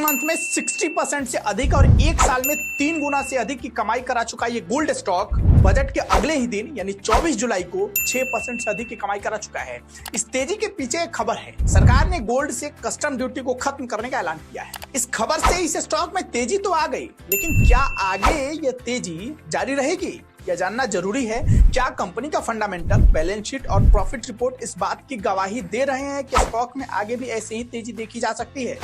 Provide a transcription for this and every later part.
Month में 60% से अधिक और एक साल में 3 गुना से अधिक की कमाई करा चुका ये गोल्ड स्टॉक बजट के अगले ही दिन यानी 24 जुलाई को 6% से अधिक की कमाई करा चुका है। इस तेजी के पीछे एक खबर है। सरकार ने गोल्ड से कस्टम ड्यूटी को खत्म करने का ऐलान किया है। इस खबर से इस स्टॉक में तेजी तो आ गई, लेकिन क्या आगे ये तेजी जारी रहेगी? यह जानना जरूरी है। क्या कंपनी का फंडामेंटल, बैलेंस शीट और प्रॉफिट रिपोर्ट इस बात की गवाही दे रहे हैं कि स्टॉक में आगे भी ऐसे ही तेजी देखी जा सकती है?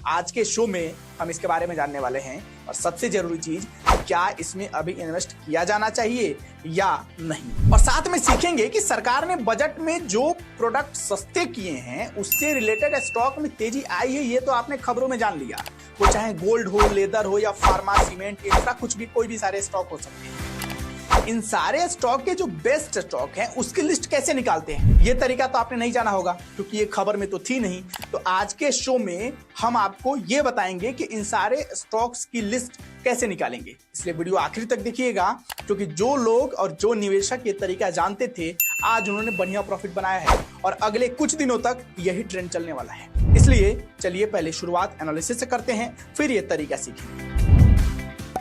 आज के शो में हम इसके बारे में जानने वाले हैं। और सबसे जरूरी चीज, क्या इसमें अभी इन्वेस्ट किया जाना चाहिए या नहीं। और साथ में सीखेंगे कि सरकार ने बजट में जो प्रोडक्ट सस्ते किए हैं उससे रिलेटेड स्टॉक में तेजी आई है। ये तो आपने खबरों में जान लिया। वो चाहे गोल्ड हो, लेदर हो या फार्मा, सीमेंट, इंफ्रा, कुछ भी, कोई भी सारे स्टॉक हो सकते हैं। इन सारे स्टॉक के जो बेस्ट स्टॉक हैं उसकी लिस्ट कैसे निकालते हैं, ये तरीका तो आपने नहीं जाना होगा, क्योंकि ये खबर में तो थी नहीं। तो आज के शो में हम आपको ये बताएंगे कि इन सारे स्टॉक्स की लिस्ट कैसे निकालेंगे। इसलिए वीडियो आखिर तक देखिएगा, क्योंकि जो लोग और जो निवेशक ये तरीका जानते थे, आज उन्होंने बढ़िया प्रॉफिट बनाया है और अगले कुछ दिनों तक यही ट्रेंड चलने वाला है। इसलिए चलिए पहले शुरुआत एनालिसिस से करते हैं, फिर ये तरीका सीखेंगे।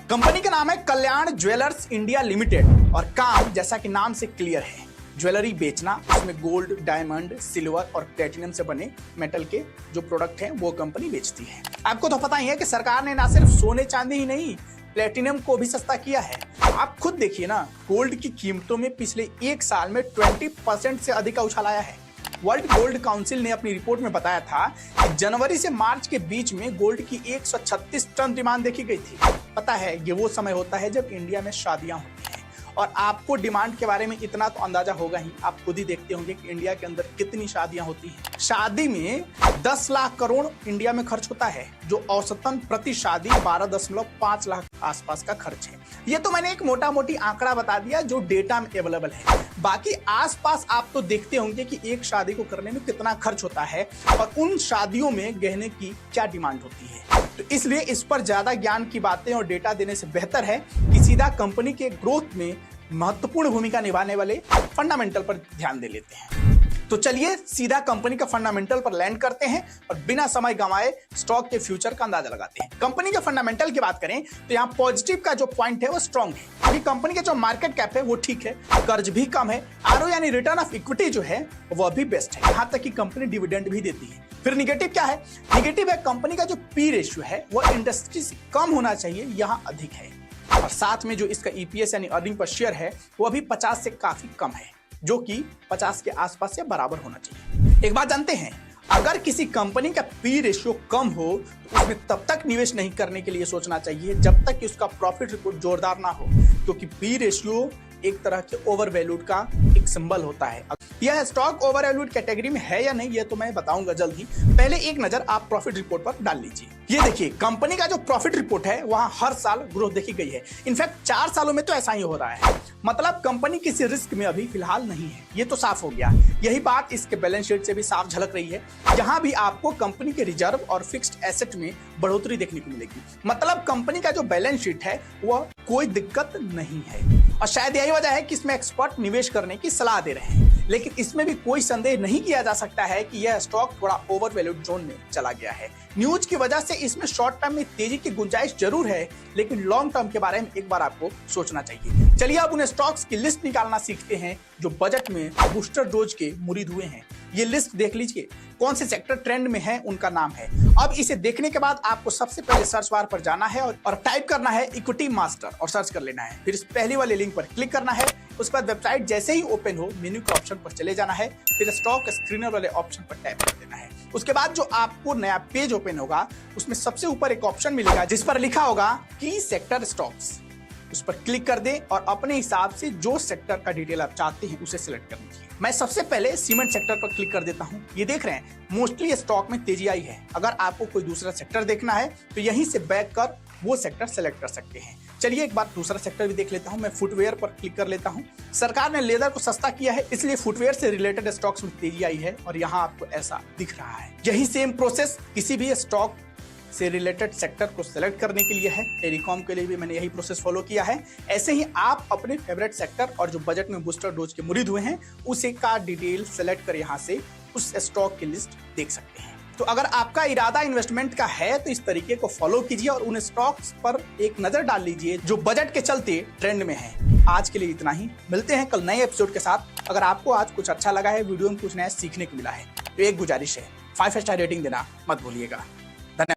कंपनी का नाम है कल्याण ज्वेलर्स इंडिया लिमिटेड और काम जैसा कि नाम से क्लियर है, ज्वेलरी बेचना। उसमें गोल्ड, डायमंड, सिल्वर और प्लेटिनम से बने मेटल के जो प्रोडक्ट हैं वो कंपनी बेचती है। आपको तो पता ही है कि सरकार ने ना सिर्फ सोने चांदी ही नहीं, प्लेटिनम को भी सस्ता किया है। आप खुद देखिए ना, गोल्ड की कीमतों में पिछले एक साल में 20% से अधिक का उछाल आया है। वर्ल्ड गोल्ड काउंसिल ने अपनी रिपोर्ट में बताया था कि जनवरी से मार्च के बीच में गोल्ड की 136 टन डिमांड देखी गई थी। पता है, ये वो समय होता है जब इंडिया में शादियां होती हैं। और आपको डिमांड के बारे में इतना तो अंदाजा होगा ही, आप खुद ही देखते होंगे कि इंडिया के अंदर कितनी शादियां होती हैं। शादी में 10 लाख करोड़ इंडिया में खर्च होता है, जो औसतन प्रति शादी 12.5 लाख आसपास का खर्च है। ये तो मैंने एक मोटा मोटी आंकड़ा बता दिया जो डेटा में अवेलेबल है। बाकी आसपास आप तो देखते होंगे कि एक शादी को करने में कितना खर्च होता है और उन शादियों में गहने की क्या डिमांड होती है। तो इसलिए इस पर ज्यादा ज्ञान की बातें और डेटा देने से बेहतर है कि सीधा कंपनी के ग्रोथ में महत्वपूर्ण भूमिका निभाने वाले फंडामेंटल पर ध्यान दे लेते हैं। तो चलिए सीधा कंपनी का फंडामेंटल पर लैंड करते हैं और बिना समय गंवाए स्टॉक के फ्यूचर का अंदाजा लगाते हैं। कंपनी के फंडामेंटल की बात करें तो यहाँ पॉजिटिव का जो पॉइंट है वो स्ट्रॉन्ग है, क्योंकि कंपनी का जो मार्केट कैप है वो ठीक है, कर्ज भी कम है, आरओ यानी रिटर्न ऑफ इक्विटी जो है वह भी बेस्ट है, यहाँ तक कि कंपनी डिविडेंड भी देती है। फिर निगेटिव क्या है? निगेटिव है कंपनी का जो पी रेशियो है वह इंडस्ट्री से कम होना चाहिए, यहाँ अधिक है। और साथ में जो इसका ईपीएस यानी अर्निंग पर शेयर है वो अभी 50 से काफी कम है, जो कि 50 के आसपास से बराबर होना चाहिए। एक बात जानते हैं, अगर किसी कंपनी का पी रेशियो कम हो तो उसमें तब तक निवेश नहीं करने के लिए सोचना चाहिए जब तक कि उसका प्रॉफिट रिपोर्ट जोरदार ना हो, क्योंकि पी रेशियो एक तरह के ओवर वैल्यूड का एक सिंबल होता है। यह स्टॉक ओवर वैल्यूड कैटेगरी में है या नहीं ये तो मैं बताऊंगा जल्द ही। पहले एक नजर आप प्रॉफिट रिपोर्ट पर डाल लीजिए। ये देखिए, कंपनी का जो प्रॉफिट रिपोर्ट है वहां हर साल ग्रोथ देखी गई है। इनफैक्ट 4 सालों में तो ऐसा ही हो रहा है। मतलब कंपनी किसी रिस्क में अभी फिलहाल नहीं है, ये तो साफ हो गया। यही बात इसके बैलेंस शीट से भी साफ झलक रही है। यहाँ भी आपको कंपनी के रिजर्व और फिक्स्ड एसेट में बढ़ोतरी देखने को मिलेगी। मतलब कंपनी का जो बैलेंस शीट है वह कोई दिक्कत नहीं है। और शायद यही वजह है कि इसमें एक्सपर्ट निवेश करने की सलाह दे रहे हैं। लेकिन इसमें भी कोई संदेह नहीं किया जा सकता है कि यह स्टॉक थोड़ा ओवर वैल्यूड जोन में चला गया है। न्यूज की वजह से इसमें शॉर्ट टर्म में तेजी की गुंजाइश जरूर है, लेकिन लॉन्ग टर्म के बारे में एक बार आपको सोचना चाहिए। चलिए अब उन स्टॉक्स की लिस्ट निकालना सीखते हैं जो बजट में बूस्टर डोज के मुरीद हुए हैं। ये लिस्ट देख लीजिए, कौन से सेक्टर ट्रेंड में है उनका नाम है। अब इसे देखने के बाद आपको सबसे पहले सर्च बार पर जाना है और टाइप करना है इक्विटी मास्टर और सर्च कर लेना है। फिर इस पहली वाले लिंक पर क्लिक करना है। उसके बाद वेबसाइट जैसे ही ओपन हो मेन्यू के ऑप्शन पर चले जाना है, फिर स्टॉक स्क्रीनर वाले ऑप्शन पर टैप कर देना है। उसके बाद जो आपको नया पेज ओपन होगा उसमें सबसे ऊपर एक ऑप्शन मिलेगा जिस पर लिखा होगा की सेक्टर स्टॉक्स। उस पर क्लिक कर दें और अपने हिसाब से जो सेक्टर का डिटेल आप चाहते हैं उसे सिलेक्ट कर लीजिए। मैं सबसे पहले सीमेंट सेक्टर पर क्लिक कर देता हूं। ये देख रहे हैं मोस्टली स्टॉक में तेजी आई है। अगर आपको कोई दूसरा सेक्टर देखना है तो यहीं से बैक कर वो सेक्टर सेलेक्ट कर सकते हैं। चलिए एक बार दूसरा सेक्टर भी देख लेता हूं। मैं फुटवेयर पर क्लिक कर लेता हूं। सरकार ने लेदर को सस्ता किया है, इसलिए फुटवेयर से रिलेटेड स्टॉक्स में तेजी आई है और यहाँ आपको ऐसा दिख रहा है। यही सेम प्रोसेस किसी भी स्टॉक से रिलेटेड सेक्टर को सिलेक्ट करने के लिए है। टेलीकॉम के लिए भी मैंने यही प्रोसेस फॉलो किया है। ऐसे ही आप अपने फेवरेट सेक्टर और जो बजट में बूस्टर डोज के मुरीद हुए हैं उसे का डिटेल सेलेक्ट कर यहाँ से उस स्टॉक की लिस्ट देख सकते हैं। तो अगर आपका इरादा इन्वेस्टमेंट का है तो इस तरीके को फॉलो कीजिए और उन स्टॉक्स पर एक नजर डाल लीजिए जो बजट के चलते ट्रेंड में है। आज के लिए इतना ही, मिलते हैं कल नए एपिसोड के साथ। अगर आपको आज कुछ अच्छा लगा है, वीडियो में कुछ नया सीखने को मिला है, तो एक गुजारिश है, 5 स्टार रेटिंग देना मत भूलिएगा।